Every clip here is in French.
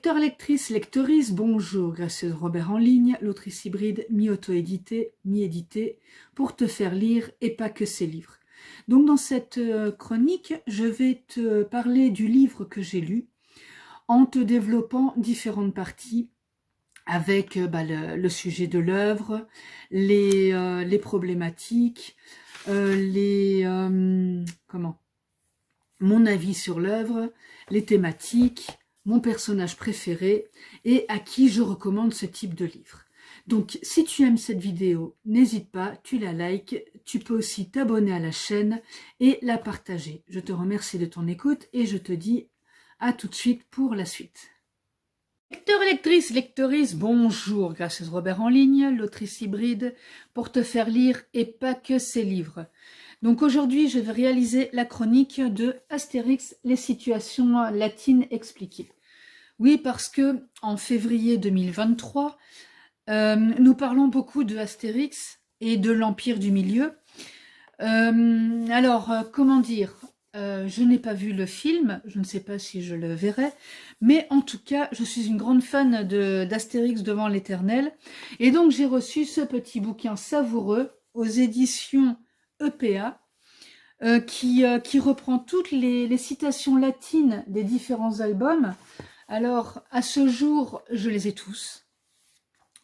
Lecteur, lectrice, lectrice, bonjour, gracieuse Robert en ligne, l'autrice hybride mi-auto-édité, mi-édité, pour te faire lire et pas que ces livres. Donc dans cette chronique, je vais te parler du livre que j'ai lu en te développant différentes parties avec le sujet de l'œuvre, les problématiques, mon avis sur l'œuvre, les thématiques, mon personnage préféré et à qui je recommande ce type de livre. Donc si tu aimes cette vidéo, n'hésite pas, tu la likes, tu peux aussi t'abonner à la chaîne et la partager. Je te remercie de ton écoute et je te dis à tout de suite pour la suite. Lecteur, lectrice, lectrice, bonjour, gracieuse Robert en ligne, l'autrice hybride, pour te faire lire et pas que ces livres. Donc aujourd'hui, je vais réaliser la chronique de Astérix, les situations latines expliquées. Oui, parce que en février 2023, nous parlons beaucoup de Astérix et de l'Empire du Milieu. Comment dire, je n'ai pas vu le film, je ne sais pas si je le verrai, mais en tout cas, je suis une grande fan d'Astérix devant l'Éternel, et donc j'ai reçu ce petit bouquin savoureux aux éditions EPA, qui reprend toutes les citations latines des différents albums. Alors, à ce jour, je les ai tous,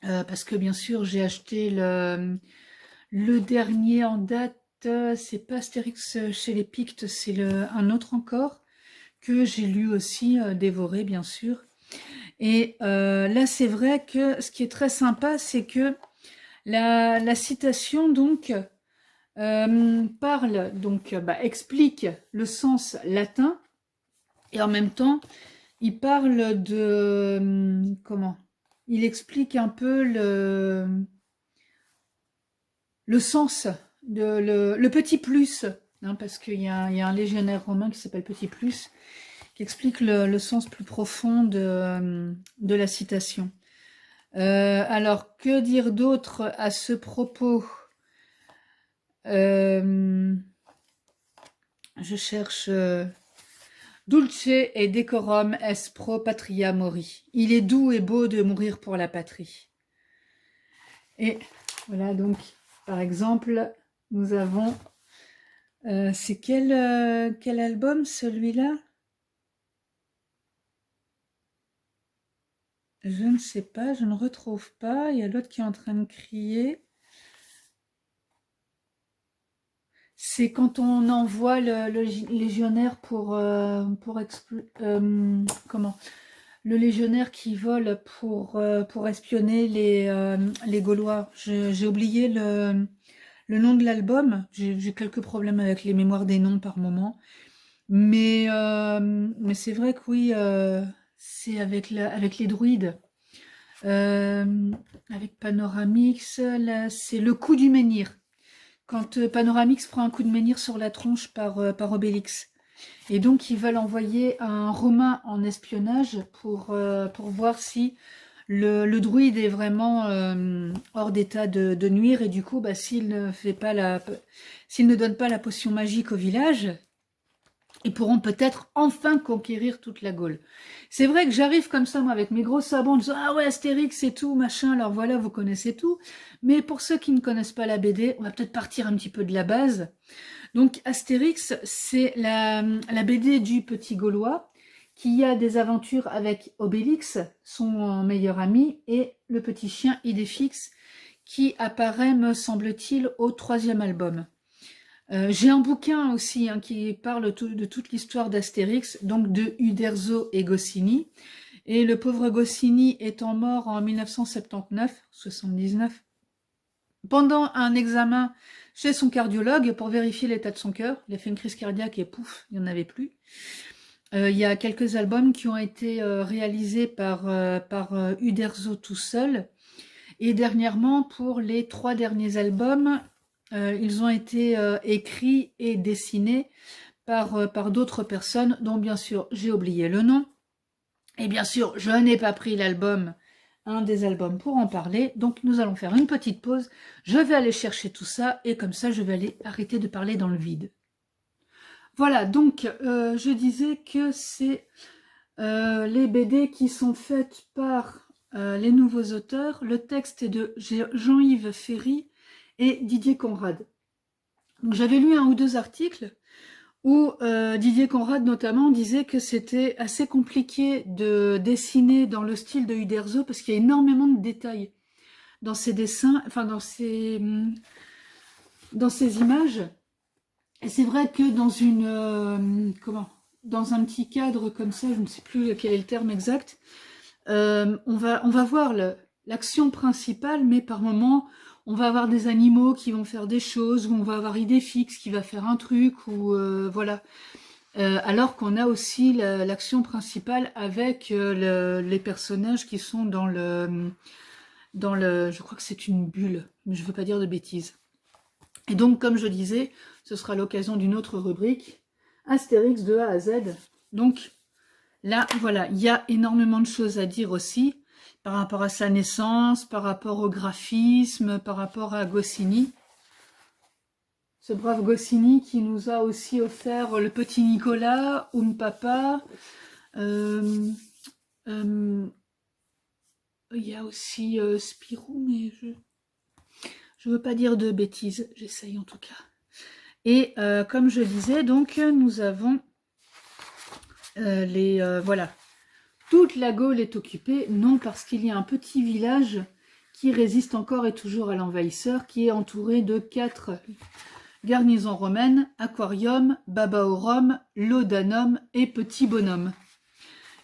parce que bien sûr, j'ai acheté le dernier en date, c'est pas Astérix chez les Pictes, c'est un autre encore, que j'ai lu aussi, dévoré bien sûr. Et là, c'est vrai que ce qui est très sympa, c'est que la citation donc explique le sens latin et en même temps il parle de il explique un peu le sens de le petit plus, hein, parce qu'il y a un légionnaire romain qui s'appelle Petit Plus qui explique le sens plus profond de la citation. Alors que dire d'autre à ce propos? Je cherche Dulce et decorum est pro patria mori. Il est doux et beau de mourir pour la patrie. Et voilà, donc par exemple, nous avons c'est quel album celui-là? Je ne sais pas, je ne retrouve pas. Il y a l'autre qui est en train de crier. C'est quand on envoie le légionnaire le légionnaire qui vole pour espionner les Gaulois. J'ai oublié le nom de l'album. J'ai quelques problèmes avec les mémoires des noms par moment. Mais c'est vrai que oui, c'est avec les druides. Avec Panoramix, là, c'est le coup du menhir. Quand Panoramix prend un coup de menhir sur la tronche par Obélix. Et donc ils veulent envoyer un Romain en espionnage pour voir si le druide est vraiment hors d'état de nuire, et du coup s'il ne donne pas la potion magique au village, ils pourront peut-être enfin conquérir toute la Gaule. C'est vrai que j'arrive comme ça, moi, avec mes gros sabots, en disant « Ah ouais, Astérix et tout, machin, alors voilà, vous connaissez tout. » Mais pour ceux qui ne connaissent pas la BD, on va peut-être partir un petit peu de la base. Donc Astérix, c'est la BD du petit Gaulois, qui a des aventures avec Obélix, son meilleur ami, et le petit chien Idéfix, qui apparaît, me semble-t-il, au 3e album. J'ai un bouquin aussi qui parle de toute l'histoire d'Astérix, donc de Uderzo et Goscinny. Et le pauvre Goscinny étant mort en 1979, pendant un examen chez son cardiologue pour vérifier l'état de son cœur. Il a fait une crise cardiaque et pouf, il n'y en avait plus. Il y a quelques albums qui ont été réalisés par Uderzo tout seul. Et dernièrement, pour les 3 derniers albums, ils ont été écrits et dessinés par d'autres personnes, dont bien sûr j'ai oublié le nom. Et bien sûr, je n'ai pas pris un des albums pour en parler, donc nous allons faire une petite pause. Je vais aller chercher tout ça, et comme ça je vais aller arrêter de parler dans le vide. Voilà, donc je disais que c'est les BD qui sont faites par les nouveaux auteurs. Le texte est de Jean-Yves Ferry et Didier Conrad. J'avais lu un ou deux articles où Didier Conrad notamment disait que c'était assez compliqué de dessiner dans le style de Uderzo parce qu'il y a énormément de détails dans ses dessins, enfin dans ses images. Et c'est vrai que dans dans un petit cadre comme ça, je ne sais plus quel est le terme exact, on va voir l'action principale, mais par moments, on va avoir des animaux qui vont faire des choses, ou on va avoir Idéfix qui va faire un truc, ou voilà. Alors qu'on a aussi l'action principale avec les personnages qui sont dans je crois que c'est une bulle, mais je ne veux pas dire de bêtises. Et donc, comme je disais, ce sera l'occasion d'une autre rubrique, Astérix de A à Z. Donc, là, voilà, il y a énormément de choses à dire aussi, par rapport à sa naissance, par rapport au graphisme, par rapport à Goscinny. Ce brave Goscinny qui nous a aussi offert le petit Nicolas, Papa. Il y a aussi Spirou, mais je veux pas dire de bêtises, j'essaye en tout cas. Et comme je disais, donc nous avons voilà. Toute la Gaule est occupée, non parce qu'il y a un petit village qui résiste encore et toujours à l'envahisseur, qui est entouré de 4 garnisons romaines, Aquarium, Babaorum, Laudanum et Petit Bonhomme.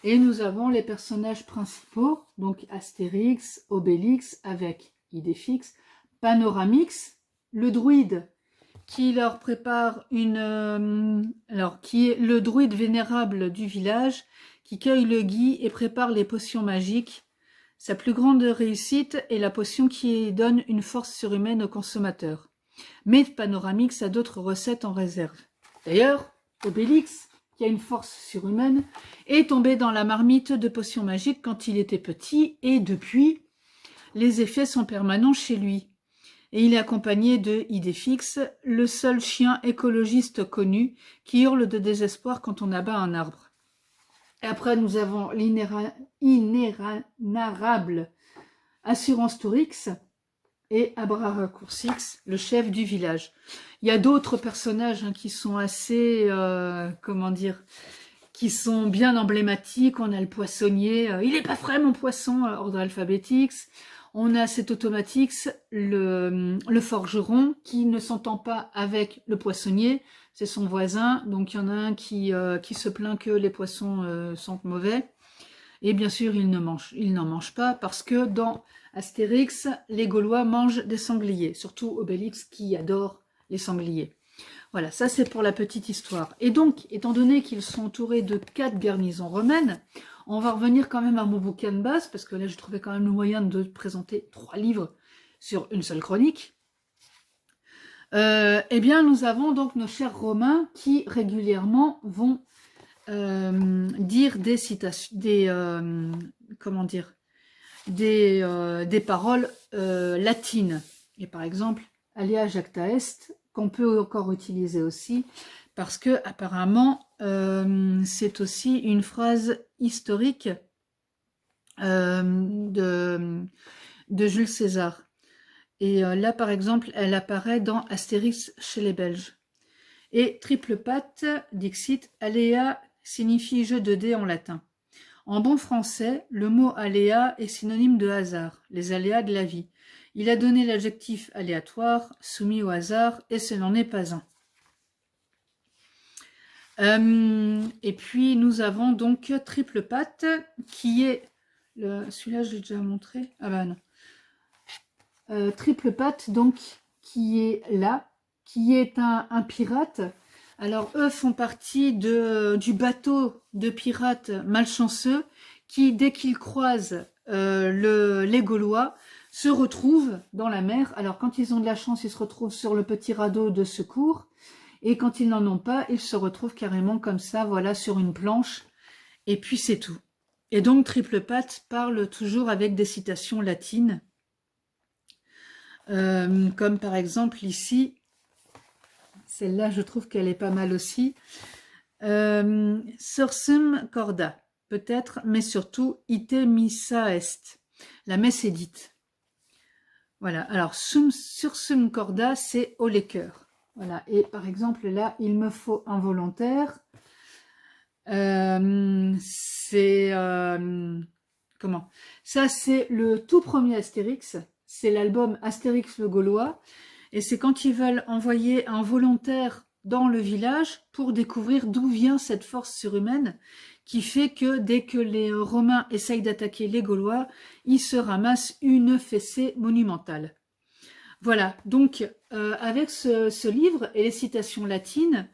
Et nous avons les personnages principaux, donc Astérix, Obélix, avec Idéfix, Panoramix, le druide, qui leur prépare qui est le druide vénérable du village, qui cueille le gui et prépare les potions magiques. Sa plus grande réussite est la potion qui donne une force surhumaine au consommateur. Mais Panoramix a d'autres recettes en réserve. D'ailleurs, Obélix, qui a une force surhumaine, est tombé dans la marmite de potions magiques quand il était petit, et depuis, les effets sont permanents chez lui. Et il est accompagné de Idéfix, le seul chien écologiste connu qui hurle de désespoir quand on abat un arbre. Et après, nous avons l'inénarrable Assurance Tourix et Abracoursix, le chef du village. Il y a d'autres personnages qui sont assez, qui sont bien emblématiques. On a le poissonnier, il n'est pas frais mon poisson, ordre alphabétix. On a cet automatix, le forgeron, qui ne s'entend pas avec le poissonnier, c'est son voisin, donc il y en a un qui se plaint que les poissons sentent mauvais, et bien sûr il n'en mange pas, parce que dans Astérix, les Gaulois mangent des sangliers, surtout Obélix qui adore les sangliers. Voilà, ça c'est pour la petite histoire. Et donc, étant donné qu'ils sont entourés de 4 garnisons romaines, on va revenir quand même à mon bouquin de base, parce que là, j'ai trouvé quand même le moyen de présenter 3 livres sur une seule chronique. Eh bien, nous avons donc nos chers Romains qui, régulièrement, vont dire des citations, des paroles latines. Et par exemple, Alea jacta est, qu'on peut encore utiliser aussi, parce que apparemment c'est aussi une phrase historique de Jules César. Et là, par exemple, elle apparaît dans Astérix chez les Belges. Et triple patte, dixit, aléa signifie jeu de dés en latin. En bon français, le mot aléa est synonyme de hasard, les aléas de la vie. Il a donné l'adjectif aléatoire, soumis au hasard, et ce n'en est pas un. Et puis nous avons donc triple patte, qui est... Celui-là, je l'ai déjà montré. Ah bah non. Triple patte, donc, qui est là, qui est un pirate. Alors, eux font partie du bateau de pirates malchanceux qui, dès qu'ils croisent les Gaulois, se retrouvent dans la mer. Alors, quand ils ont de la chance, ils se retrouvent sur le petit radeau de secours. Et quand ils n'en ont pas, ils se retrouvent carrément comme ça, voilà, sur une planche. Et puis, c'est tout. Et donc, Triple Patte parle toujours avec des citations latines. Comme par exemple ici, celle-là je trouve qu'elle est pas mal aussi, Sursum corda, peut-être, mais surtout ite missa est. La messe est dite. Voilà, alors sur sum corda, c'est au cœur. Voilà, et par exemple là, il me faut un volontaire. C'est comment? Ça, c'est le tout premier Astérix. C'est l'album Astérix le Gaulois. Et c'est quand ils veulent envoyer un volontaire dans le village pour découvrir d'où vient cette force surhumaine qui fait que dès que les Romains essayent d'attaquer les Gaulois, ils se ramassent une fessée monumentale. Voilà, donc avec ce livre et les citations latines,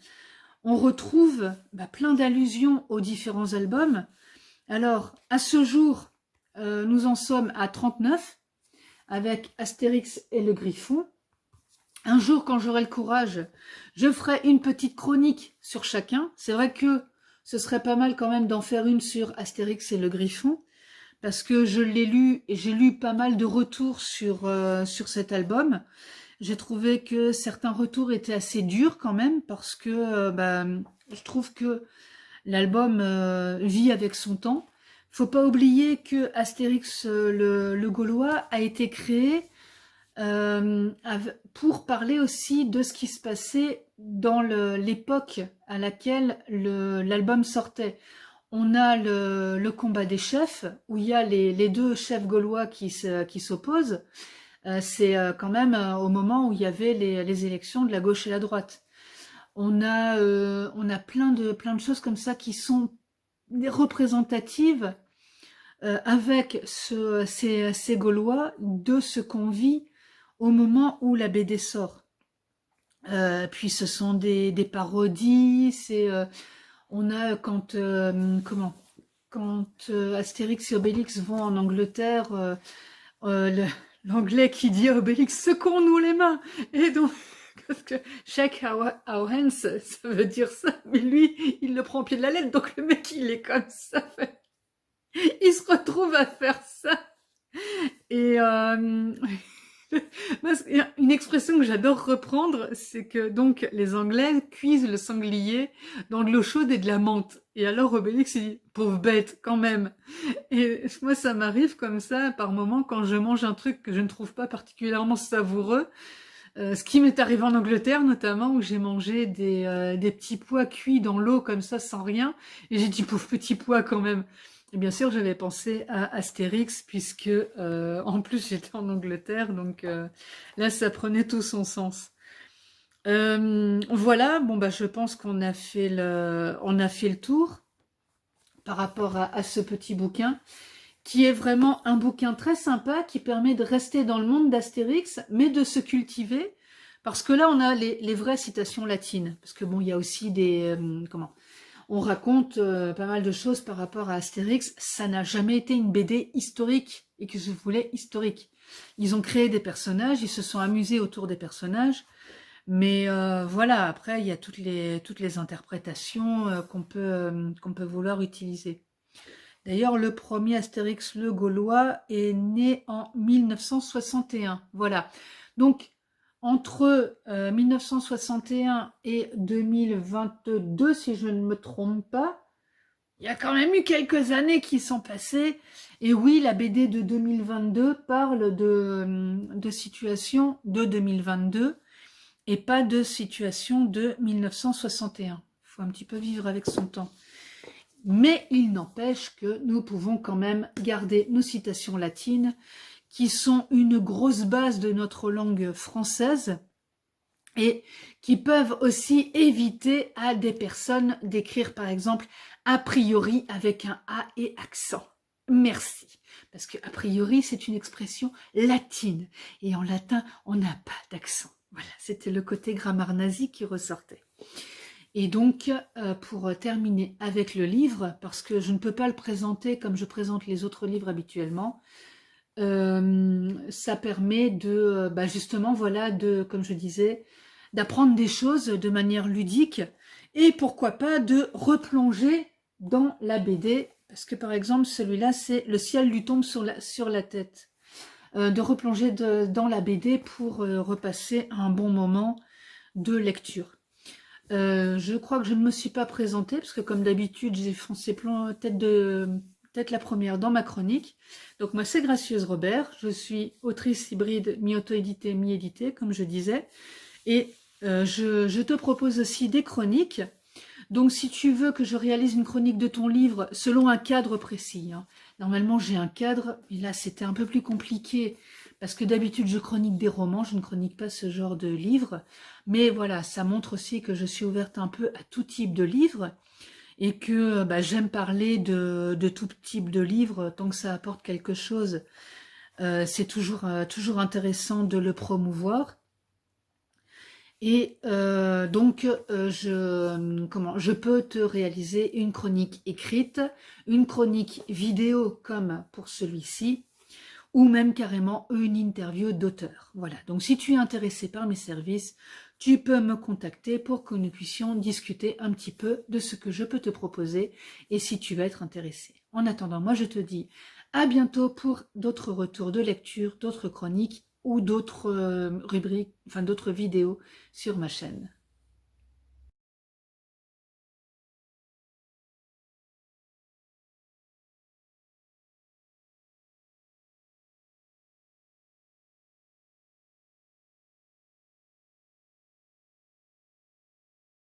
on retrouve plein d'allusions aux différents albums. Alors, à ce jour, nous en sommes à 39, avec Astérix et le Griffon. Un jour, quand j'aurai le courage, je ferai une petite chronique sur chacun. C'est vrai que ce serait pas mal quand même d'en faire une sur Astérix et le Griffon, parce que je l'ai lu et j'ai lu pas mal de retours sur cet album. J'ai trouvé que certains retours étaient assez durs quand même, parce que je trouve que l'album vit avec son temps. Faut pas oublier que Astérix le Gaulois a été créé pour parler aussi de ce qui se passait dans l'époque à laquelle l'album sortait. On a le combat des chefs, où il y a les deux chefs gaulois qui s'opposent. C'est quand même au moment où il y avait les élections de la gauche et la droite. On a plein de choses comme ça qui sont représentatives avec ces Gaulois de ce qu'on vit au moment où la BD sort. Puis ce sont des parodies, on a quand Astérix et Obélix vont en Angleterre, l'anglais qui dit à Obélix secours-nous les mains, et donc parce que shake our hands, ça veut dire ça, mais lui il le prend au pied de la lettre, donc le mec il est comme ça, il se retrouve à faire ça. Et une expression que j'adore reprendre, c'est que donc les Anglais cuisent le sanglier dans de l'eau chaude et de la menthe. Et alors Obélix il dit pauvre bête quand même. Et moi ça m'arrive comme ça par moment quand je mange un truc que je ne trouve pas particulièrement savoureux. Ce qui m'est arrivé en Angleterre notamment, où j'ai mangé des petits pois cuits dans l'eau comme ça sans rien, et j'ai dit pauvre petit pois quand même. Et bien sûr j'avais pensé à Astérix puisque en plus j'étais en Angleterre, donc là ça prenait tout son sens. Voilà, bon je pense qu'on a fait le tour par rapport à ce petit bouquin, qui est vraiment un bouquin très sympa, qui permet de rester dans le monde d'Astérix, mais de se cultiver, parce que là, on a les vraies citations latines, parce que bon, il y a aussi on raconte pas mal de choses par rapport à Astérix, ça n'a jamais été une BD historique, et que je voulais historique. Ils ont créé des personnages, ils se sont amusés autour des personnages, mais voilà, après, il y a toutes les interprétations qu'on peut vouloir utiliser. D'ailleurs, le premier Astérix le Gaulois est né en 1961. Voilà. Donc, entre 1961 et 2022, si je ne me trompe pas, il y a quand même eu quelques années qui sont passées. Et oui, la BD de 2022 parle de situation de 2022 et pas de situation de 1961. Il faut un petit peu vivre avec son temps. Mais il n'empêche que nous pouvons quand même garder nos citations latines, qui sont une grosse base de notre langue française et qui peuvent aussi éviter à des personnes d'écrire par exemple a priori avec un A et accent. Merci. Parce que a priori c'est une expression latine et en latin on n'a pas d'accent. Voilà, c'était le côté grammaire nazi qui ressortait. Et donc, pour terminer avec le livre, parce que je ne peux pas le présenter comme je présente les autres livres habituellement, ça permet de, justement, voilà, comme je disais, d'apprendre des choses de manière ludique et pourquoi pas de replonger dans la BD, parce que par exemple, celui-là, c'est Le ciel lui tombe sur la tête. De replonger dans la BD pour repasser un bon moment de lecture. Je crois que je ne me suis pas présentée, parce que comme d'habitude, j'ai foncé tête la première dans ma chronique. Donc moi, c'est Gracieuse Robert, je suis autrice hybride, mi-auto-éditée, mi-éditée, comme je disais. Et je te propose aussi des chroniques. Donc si tu veux que je réalise une chronique de ton livre selon un cadre précis, hein. Normalement j'ai un cadre, mais là c'était un peu plus compliqué parce que d'habitude je chronique des romans, je ne chronique pas ce genre de livre. Mais voilà, ça montre aussi que je suis ouverte un peu à tout type de livres et que bah, j'aime parler de tout type de livres tant que ça apporte quelque chose. C'est toujours intéressant de le promouvoir. Et donc, je peux te réaliser une chronique écrite, une chronique vidéo comme pour celui-ci, ou même carrément une interview d'auteur. Voilà, donc si tu es intéressé par mes services, tu peux me contacter pour que nous puissions discuter un petit peu de ce que je peux te proposer et si tu vas être intéressé. En attendant, moi je te dis à bientôt pour d'autres retours de lecture, d'autres chroniques ou d'autres rubriques, enfin d'autres vidéos sur ma chaîne.